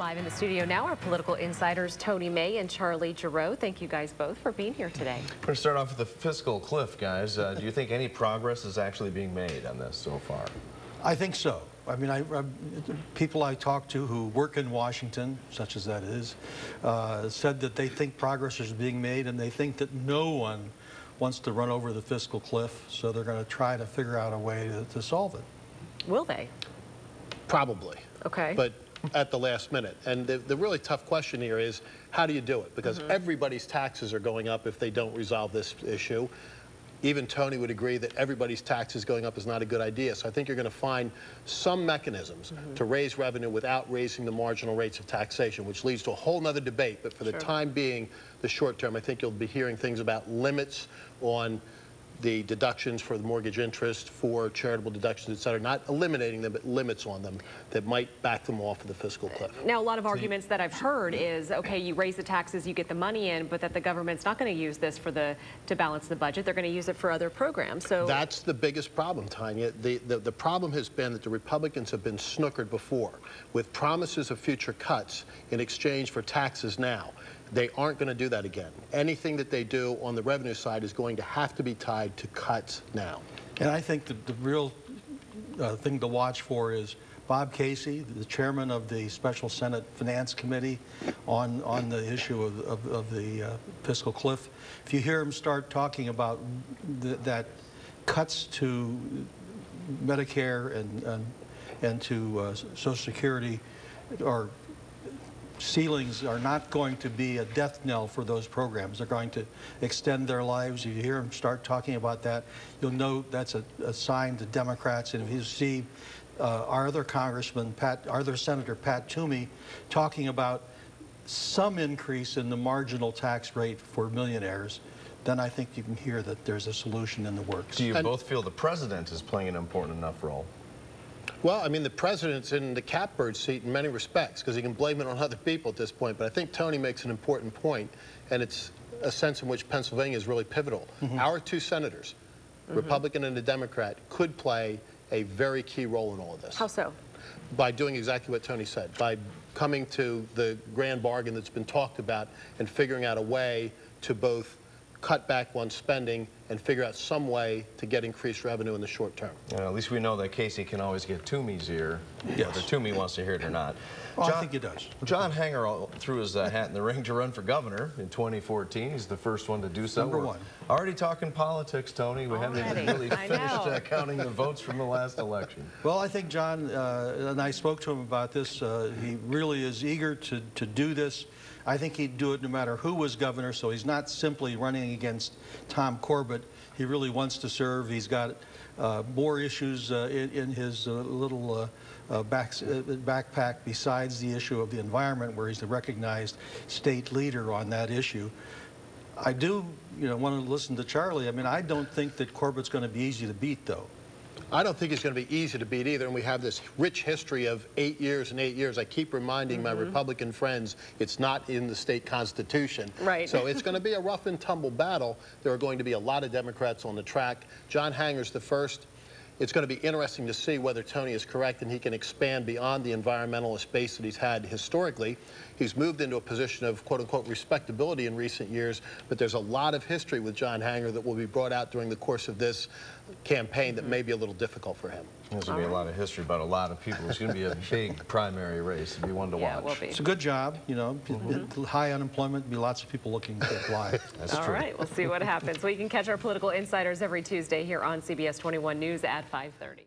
Live in the studio now are political insiders Tony May and Charlie Giroux. Thank you guys both for being here today. We're going to start off with the fiscal cliff, guys. Do you think any progress is actually being made on this so far? I think so. I mean, people I talk to who work in Washington, such as that is, said that they think progress is being made, and they think that no one wants to run over the fiscal cliff, so they're going to try to figure out a way to solve it. Will they? Probably. Okay. But at the last minute. And the really tough question here is, how do you do it? Because everybody's taxes are going up if they don't resolve this issue. Even Tony would agree that everybody's taxes going up is not a good idea. So I think you're going to find some mechanisms to raise revenue without raising the marginal rates of taxation, which leads to a whole nother debate. But for the time being, the short term, I think you'll be hearing things about limits on the deductions for the mortgage interest, for charitable deductions, et cetera, not eliminating them, but limits on them that might back them off of the fiscal cliff. Now, a lot of arguments that I've heard is, okay, you raise the taxes, you get the money in, but that the government's not going to use this to balance the budget. They're going to use it for other programs. So that's the biggest problem, Tanya. The problem has been that the Republicans have been snookered before with promises of future cuts in exchange for taxes now. They aren't going to do that again. Anything that they do on the revenue side is going to have to be tied to cuts now. And I think that the real thing to watch for is Bob Casey, the chairman of the Special Senate Finance Committee, on the issue of the fiscal cliff. If you hear him start talking about that cuts to Medicare and to Social Security or ceilings are not going to be a death knell for those programs. They're going to extend their lives. If you hear them start talking about that, you'll know that's a sign to Democrats. And if you see our other congressman, our other Senator Pat Toomey, talking about some increase in the marginal tax rate for millionaires, then I think you can hear that there's a solution in the works. Do you both feel the president is playing an important enough role? Well, I mean, the president's in the catbird seat in many respects because he can blame it on other people at this point. But I think Tony makes an important point, and it's a sense in which Pennsylvania is really pivotal. Our two senators, Republican and a Democrat, could play a very key role in all of this. How so? By doing exactly what Tony said, by coming to the grand bargain that's been talked about and figuring out a way to both cut back on spending and figure out some way to get increased revenue in the short term. At least we know that Casey can always get Toomey's ear, whether Toomey wants to hear it or not. Well, I think he does. John Hanger threw his hat in the ring to run for governor in 2014. He's the first one to do so. Number one. Already talking politics, Tony. We haven't even really finished counting the votes from the last election. Well, I think John, and I spoke to him about this, he really is eager to do this. I think he'd do it no matter who was governor, so he's not simply running against Tom Corbett. He really wants to serve. He's got more issues in his little backpack besides the issue of the environment, where he's the recognized state leader on that issue. I do, want to listen to Charlie. I mean, I don't think that Corbett's going to be easy to beat, though. I don't think it's going to be easy to beat either, and we have this rich history of 8 years and 8 years. I keep reminding my Republican friends it's not in the state constitution. Right. So it's going to be a rough and tumble battle. There are going to be a lot of Democrats on the track. John Hanger's the first. It's going to be interesting to see whether Tony is correct and he can expand beyond the environmentalist base that he's had historically. He's moved into a position of quote-unquote respectability in recent years, but there's a lot of history with John Hanger that will be brought out during the course of this campaign that may be a little difficult for him. There's going to be a lot of history about a lot of people. It's going to be a big primary race. It'll be one to watch. It will be. It's a good job, high unemployment, be lots of people looking to apply. That's true. All right, we'll see what happens. Well, you can catch our political insiders every Tuesday here on CBS 21 News at 5:30.